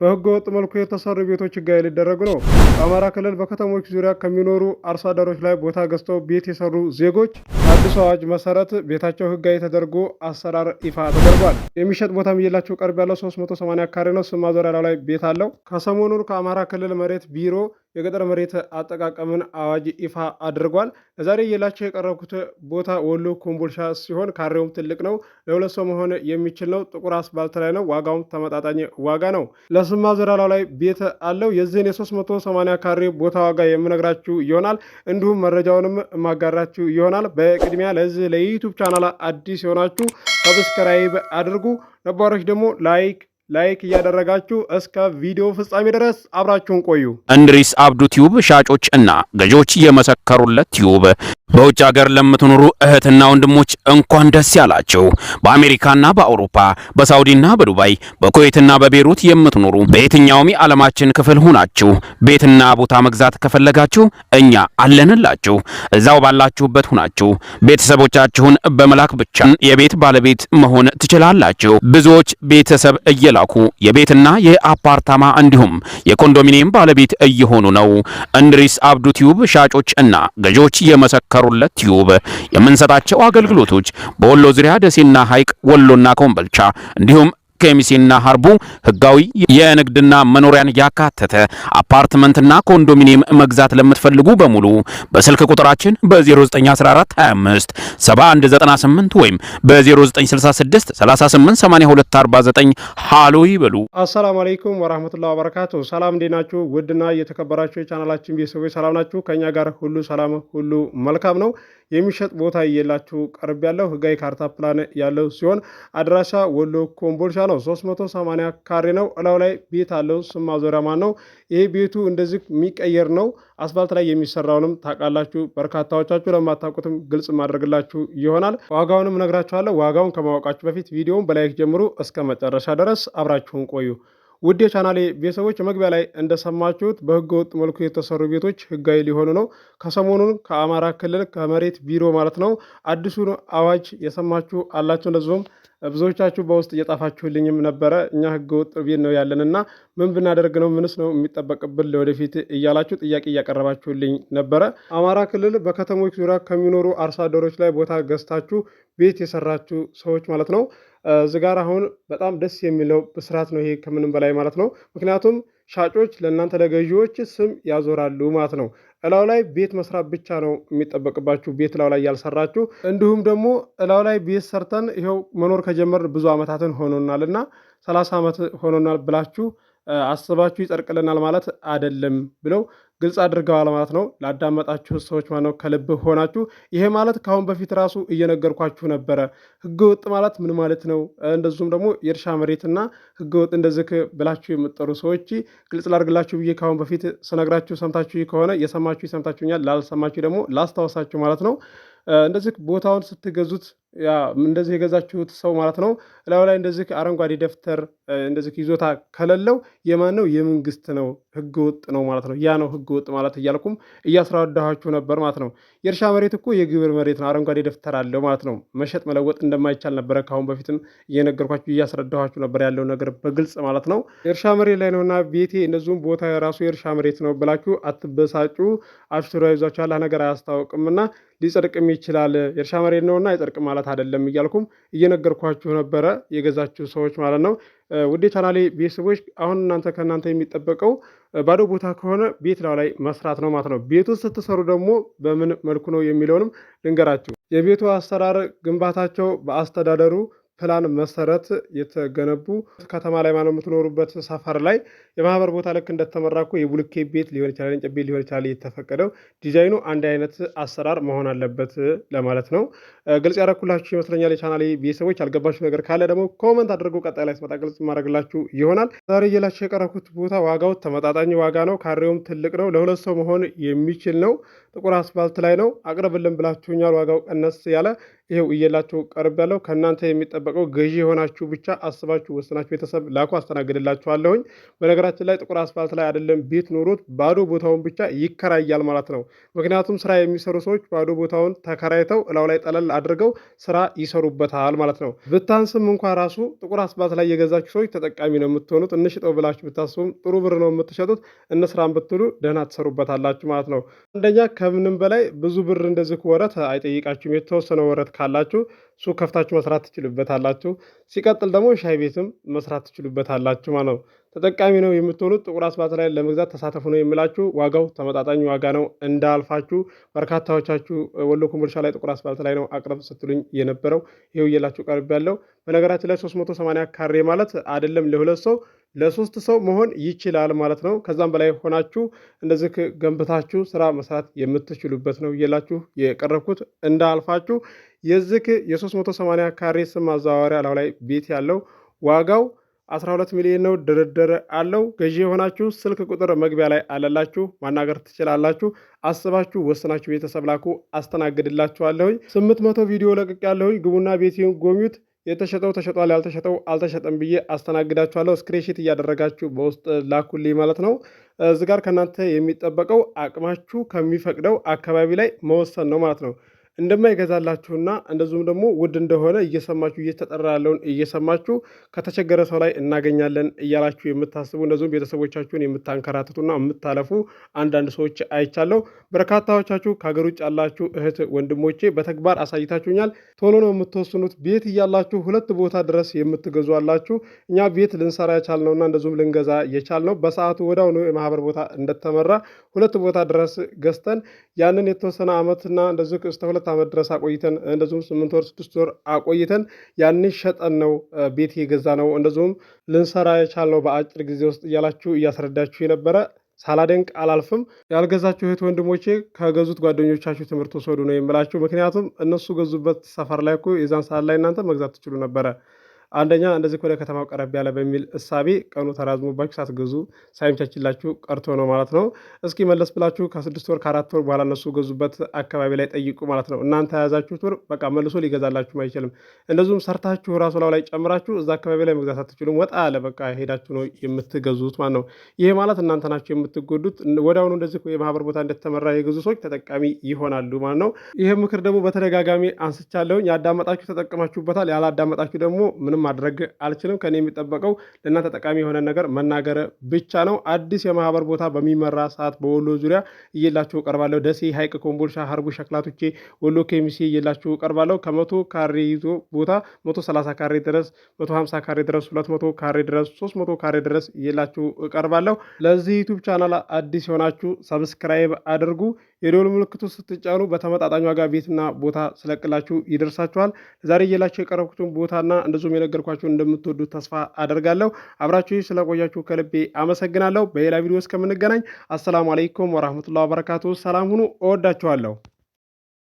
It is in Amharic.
በህገወጥ መልኩ የተሰሩ ቤቶች ህጋዊ ሊደረጉ ነው። በአማራ ክልል በከተሞች ዙሪያ ከሚኖሩ አርሶ አደሮች ላይ ቦታ ገዝተው ቤት የሰሩ ዜጎች አዲሱ አዋጅ መሰረት ቤታቸው ህጋዊ ተደርጎ አሰራር ይፋ ተደርጓል። የሚሸጥ ቦታም እየላቸው ቀርብ ያለው 380 ካሬ ነው። ስም ማዞሪያ ላይ ቤት አለው። ከሰሞኑን ከአማራ ክልል መሬት ቢሮ የገጠር መሬት አጠቃቀምን አዋጅ ይፋ አድርጓል። ለዛሬ እየላቸው የቀረብኩት ቦታ ወሎ ኮምቦልቻ ሲሆን ካሬውም ትልቅ ነው። ለሁለት ሰው መሆን የሚችል ነው። ጥቁር አስፋልት ላይ ነው። ዋጋውም ተመጣጣኝ ዋጋ ነው። ለስም ማዞሪያ ላይ ቤት አለው። የዚህን የ380 ካሬ ቦታ ዋጋ የምነግራችሁ ይሆናል። እንዲሁም መረጃውንም ማጋራችሁ ይሆናል። በቅድሚያ ለዚህ ለዩቲዩብ ቻናል አዲስ የሆናችሁ ሰብስክራይብ አድርጉ። ነባሮች ደግሞ ላይክ እያደረጋችሁ እስከ ቪዲዮ ፍጻሜ ድረስ አብራችሁን ቆዩ። እንድሪስ አብዱ ቲዩብ ሻጮች እና ገዢዎች የመሰከሩለት ቲዩብ በውጭ ሀገር ለምትኖሩ እህትና ወንድሞች እንኳን ደስ ያላችሁ። በአሜሪካና በአውሮፓ በሳውዲና በዱባይ በኩዌትና በቤሩት የምትኖሩ በየትኛውም የዓለማችን ክፍል ሆናችሁ ቤትና ቦታ መግዛት ከፈለጋችሁ እኛ አለንላችሁ። እዛው ባላችሁበት ሆናችሁ ቤተሰቦቻችሁን በመላክ ብቻ የቤት ባለቤት መሆን ትችላላችሁ። ብዙዎች ቤተሰብ እየላኩ የቤትና የአፓርታማ እንዲሁም የኮንዶሚኒየም ባለቤት እየሆኑ ነው። እንድሪስ አብዱ ቲዩብ ሻጮች እና ገዢዎች የመሰከሩለት ቲዩብ የምንሰጣቸው አገልግሎቶች በወሎ ዙሪያ ደሴና ሐይቅ፣ ወሎና ኮምቦልቻ እንዲሁም ከሚሴና ሀርቡ ህጋዊ የንግድና መኖሪያን ያካተተ አፓርትመንትና ኮንዶሚኒየም መግዛት ለምትፈልጉ በሙሉ በስልክ ቁጥራችን በ0914 25 7198 ወይም በ0966 388249 ሃሎ ይበሉ። አሰላሙ አለይኩም ወራህመቱላሂ ወበረካቱ። ሰላም እንዴት ናችሁ? ውድና እየተከበራችሁ የቻናላችን ቤተሰቦች ሰላም ናችሁ? ከኛ ጋር ሁሉ ሰላም ሁሉ መልካም ነው። የሚሸጥ ቦታ እየላችሁ ቀርብ ያለው ህጋዊ ካርታ ፕላን ያለው ሲሆን አድራሻ ወሎ ኮምቦልቻ ነው። 380 ካሬ ነው። እላው ላይ ቤት አለው። ስም ማዞሪያ ማን ነው። ይሄ ቤቱ እንደዚህ የሚቀየር ነው። አስፋልት ላይ የሚሰራውንም ታውቃላችሁ። በርካታዎቻችሁ ለማታውቁትም ግልጽ ማድረግላችሁ ይሆናል። ዋጋውንም ነግራችኋለሁ። ዋጋውን ከማወቃችሁ በፊት ቪዲዮውን በላይክ ጀምሩ። እስከ መጨረሻ ድረስ አብራችሁን ቆዩ። ውድ የቻናሌ ቤተሰቦች መግቢያ ላይ እንደሰማችሁት በህገ ወጥ መልኩ የተሰሩ ቤቶች ህጋዊ ሊሆኑ ነው። ከሰሞኑን ከአማራ ክልል ከመሬት ቢሮ ማለት ነው አዲሱን አዋጅ የሰማችሁ አላችሁ። እንደዚሁም ብዙዎቻችሁ በውስጥ እየጣፋችሁልኝም ነበረ። እኛ ህገ ወጥ ቤት ነው ያለንና ምን ብናደርግ ነው ምንስ ነው የሚጠበቅብን ለወደፊት እያላችሁ ጥያቄ እያቀረባችሁልኝ ነበረ። አማራ ክልል በከተሞች ዙሪያ ከሚኖሩ አርሶ አደሮች ላይ ቦታ ገዝታችሁ ቤት የሰራችሁ ሰዎች ማለት ነው እዚህ ጋር አሁን በጣም ደስ የሚለው ብስራት ነው ይሄ ከምንም በላይ ማለት ነው። ምክንያቱም ሻጮች ለእናንተ ለገዢዎች ስም ያዞራሉ ማለት ነው። እላው ላይ ቤት መስራት ብቻ ነው የሚጠበቅባችሁ፣ ቤት እላው ላይ ያልሰራችሁ። እንዲሁም ደግሞ እላው ላይ ቤት ሰርተን ይኸው መኖር ከጀመር ብዙ ዓመታትን ሆኖናልና 30 ዓመት ሆኖናል ብላችሁ አስባችሁ ይጸድቅልናል ማለት አይደለም ብለው ግልጽ አድርገዋል ማለት ነው። ላዳመጣችሁ ሰዎች ማለት ነው ከልብ ሆናችሁ። ይሄ ማለት ከአሁን በፊት ራሱ እየነገርኳችሁ ነበረ። ህገወጥ ማለት ምን ማለት ነው፣ እንደዚሁም ደግሞ የእርሻ መሬትና ህገወጥ እንደዚህ ብላችሁ የምትጠሩ ሰዎች ግልጽ ላድርግላችሁ ብዬ ከአሁን በፊት ስነግራችሁ ሰምታችሁ ከሆነ የሰማችሁ ሰምታችሁኛል፣ ላልሰማችሁ ደግሞ ላስታወሳችሁ ማለት ነው። እንደዚህ ቦታውን ስትገዙት እንደዚህ የገዛችሁት ሰው ማለት ነው እላው ላይ እንደዚህ አረንጓዴ ደብተር እንደዚህ ይዞታ ከሌለው የማን ነው? የመንግስት ነው፣ ህገወጥ ነው ማለት ነው። ያ ነው ህገወጥ ማለት እያልኩም እያስረዳኋችሁ ነበር ማለት ነው። የእርሻ መሬት እኮ የግብር መሬት ነው፣ አረንጓዴ ደብተር አለው ማለት ነው። መሸጥ መለወጥ እንደማይቻል ነበረ ካሁን በፊትም እየነገርኳችሁ እያስረዳኋችሁ ነበር ያለው ነገር በግልጽ ማለት ነው። የእርሻ መሬት ላይ ነውና ቤቴ እንደዚሁም ቦታ የራሱ የእርሻ መሬት ነው ብላችሁ አትበሳጩ። አብሽሮ ይዟችሁ ያለ ነገር አያስታውቅምና ሊጸድቅም ይችላል። የእርሻ መሬት ነውና አይጸድቅ ማለት አይደለም እያልኩም እየነገርኳችሁ ነበረ የገዛችሁ ሰዎች ማለት ነው። ውድ ቻናሌ ቤተሰቦች አሁን ከእናንተ የሚጠበቀው ባዶ ቦታ ከሆነ ቤት ላይ መስራት ነው ማለት ነው። ቤቱን ስትሰሩ ደግሞ በምን መልኩ ነው የሚለውንም ልንገራችሁ። የቤቱ አሰራር ግንባታቸው በአስተዳደሩ ፕላን መሰረት የተገነቡ ከተማ ላይ ማለት የምትኖሩበት ሰፈር ላይ የማህበር ቦታ ልክ እንደተመራኩ የቡልኬ ቤት ሊሆን ይችላል፣ እንጨት ቤት ሊሆን ይችላል። የተፈቀደው ዲዛይኑ አንድ አይነት አሰራር መሆን አለበት ለማለት ነው። ግልጽ ያደረኩላችሁ ይመስለኛል። የቻናሌ ቤተሰቦች ያልገባችሁ ነገር ካለ ደግሞ ኮመንት አድርጉ። ቀጣይ ላይ ስመጣ ግልጽ ማድረግላችሁ ይሆናል። ዛሬ እየላችሁ የቀረብኩት ቦታ ዋጋው ተመጣጣኝ ዋጋ ነው። ካሬውም ትልቅ ነው። ለሁለት ሰው መሆን የሚችል ነው። ጥቁር አስፋልት ላይ ነው። አቅርብልን ብላችሁኛል። ዋጋው ቀነስ ያለ ይኸው እየላችሁ ቀርብ ያለው ከእናንተ የሚጠበቀው ገዢ የሆናችሁ ብቻ አስባችሁ ወስናችሁ ቤተሰብ ላኩ፣ አስተናግድላችኋለሁኝ። በነገራችን ላይ ጥቁር አስፋልት ላይ አይደለም ቤት ኖሮት ባዶ ቦታውን ብቻ ይከራያል ማለት ነው። ምክንያቱም ስራ የሚሰሩ ሰዎች ባዶ ቦታውን ተከራይተው እላው ላይ ጠለል አድርገው ስራ ይሰሩበታል ማለት ነው። ብታንስም እንኳ ራሱ ጥቁር አስፋልት ላይ የገዛችሁ ሰዎች ተጠቃሚ ነው የምትሆኑት። እንሽጠው ብላችሁ ብታስቡም ጥሩ ብር ነው የምትሸጡት። እንስራን ብትሉ ደህና ትሰሩበታላችሁ ማለት ነው። አንደኛ ከምንም በላይ ብዙ ብር እንደዚህ ወረት አይጠይቃችሁም። የተወሰነ ወረት ካላችሁ ሱቅ ከፍታችሁ መስራት ትችሉበታላችሁ። ሲቀጥል ደግሞ ሻይ ቤትም መስራት ትችሉበታላችሁ ማለት ነው። ተጠቃሚ ነው የምትሆኑት። ጥቁር አስፋልት ላይ ለመግዛት ተሳተፉ ነው የምላችሁ። ዋጋው ተመጣጣኝ ዋጋ ነው እንዳልፋችሁ። በርካታዎቻችሁ ወሎ ኮምቦልቻ ላይ ጥቁር አስፋልት ላይ ነው አቅርብ ስትሉኝ የነበረው። ይኸው እየላችሁ ቀርብ ያለው። በነገራችን ላይ 380 ካሬ ማለት አይደለም ለሁለት ሰው ለሶስት ሰው መሆን ይችላል ማለት ነው። ከዛም በላይ ሆናችሁ እንደዚህ ገንብታችሁ ስራ መስራት የምትችሉበት ነው እየላችሁ የቀረብኩት እንዳልፋችሁ። የዚህ የ380 ካሬ ስም ማዘዋወሪያ ላው ላይ ቤት ያለው ዋጋው 12 ሚሊዮን ነው። ድርድር አለው። ገዢ የሆናችሁ ስልክ ቁጥር መግቢያ ላይ አለላችሁ፣ ማናገር ትችላላችሁ። አስባችሁ ወስናችሁ ቤተሰብ ላኩ፣ አስተናግድላችኋለሁኝ። 800 ቪዲዮ ለቅቅ ያለሁኝ። ግቡና ቤቴን ጎብኙት። የተሸጠው ተሸጧል፣ ያልተሸጠው አልተሸጠም ብዬ አስተናግዳችኋለሁ። ስክሪንሺት እያደረጋችሁ በውስጥ ላኩልኝ ማለት ነው። እዚህ ጋር ከእናንተ የሚጠበቀው አቅማችሁ ከሚፈቅደው አካባቢ ላይ መወሰን ነው ማለት ነው። እንደማይገዛላችሁና እንደዚሁም ደግሞ ውድ እንደሆነ እየሰማችሁ እየተጠራ ያለውን እየሰማችሁ ከተቸገረ ሰው ላይ እናገኛለን እያላችሁ የምታስቡ እንደዚሁም ቤተሰቦቻችሁን የምታንከራትቱና የምታለፉ አንዳንድ ሰዎች አይቻለሁ። በርካታዎቻችሁ ከሀገር ውጭ ያላችሁ እህት ወንድሞቼ በተግባር አሳይታችሁኛል። ቶሎ ነው የምትወስኑት። ቤት እያላችሁ ሁለት ቦታ ድረስ የምትገዙ አላችሁ። እኛ ቤት ልንሰራ የቻልነውና እንደዚሁም ልንገዛ የቻልነው በሰዓቱ ወዲያውኑ የማህበር ቦታ እንደተመራ ሁለት ቦታ ድረስ ገዝተን ያንን የተወሰነ ዓመትና እንደዚሁ እስከ 2 ዓመት ድረስ አቆይተን እንደዚሁም 8 ወር 6 ወር አቆይተን ያንን ሸጠን ነው ቤት የገዛ ነው እንደዚሁም ልንሰራ የቻልነው በአጭር ጊዜ ውስጥ እያላችሁ እያስረዳችሁ የነበረ ሳላደንቅ አላልፍም። ያልገዛችሁ እህት ወንድሞቼ ከገዙት ጓደኞቻችሁ ትምህርት ወሰዱ ነው የምላችሁ። ምክንያቱም እነሱ ገዙበት ሰፈር ላይ እኮ የዛን ሰዓት ላይ እናንተ መግዛት ትችሉ ነበረ። አንደኛ እንደዚህ ወደ ከተማው ቀረብ ያለ በሚል እሳቤ ቀኑ ተራዝሞባችሁ ሳትገዙ ሳይመቻችላችሁ ቀርቶ ነው ማለት ነው። እስኪ መለስ ብላችሁ ከ6 ወር ከ4 ወር በኋላ እነሱ ገዙበት አካባቢ ላይ ጠይቁ ማለት ነው። እናንተ የያዛችሁት ብር በቃ መልሶ ሊገዛላችሁ አይችልም። እንደዚሁም ሰርታችሁ ራሱ ላይ ጨምራችሁ እዛ አካባቢ ላይ መግዛት አትችሉም። ወጣ ያለ በቃ ሄዳችሁ ነው የምትገዙት ማለት ነው። ይሄ ማለት እናንተ ናችሁ የምትጎዱት። ወዲያውኑ እንደዚህ የማህበር ቦታ እንደተመራ የገዙ ሰዎች ተጠቃሚ ይሆናሉ ማለት ነው። ይሄ ምክር ደግሞ በተደጋጋሚ አንስቻለሁኝ። ያዳመጣችሁ ተጠቀማችሁበታል። ያላዳመጣችሁ ደግሞ ምንም ማድረግ አልችልም። ከኔ የሚጠበቀው ለእናንተ ጠቃሚ የሆነ ነገር መናገር ብቻ ነው። አዲስ የማህበር ቦታ በሚመራ ሰዓት በወሎ ዙሪያ እየላችሁ ቀርባለሁ። ደሴ፣ ሀይቅ፣ ኮምቦልቻ፣ ሀርቡ፣ ሸክላቶቼ፣ ወሎ ኬሚሴ እየላችሁ ቀርባለሁ። ከ100 ካሬ ይዞ ቦታ 130 ካሬ ድረስ 150 ካሬ ድረስ 200 ካሬ ድረስ 300 ካሬ ድረስ እየላችሁ ቀርባለሁ። ለዚህ ዩቲዩብ ቻናል አዲስ የሆናችሁ ሰብስክራይብ አድርጉ። የደወል ምልክቱ ስትጫኑ በተመጣጣኝ ዋጋ ቤትና ቦታ ስለቅላችሁ ይደርሳችኋል። ዛሬ እየላችሁ የቀረብኩትን ቦታና እንደዚሁም የነገርኳችሁ እንደምትወዱት ተስፋ አደርጋለሁ። አብራችሁ ስለቆያችሁ ከልቤ አመሰግናለሁ። በሌላ ቪዲዮ እስከምንገናኝ አሰላሙ አለይኩም ወራህመቱላሂ ወበረካቱ። ሰላም ሁኑ። እወዳችኋለሁ።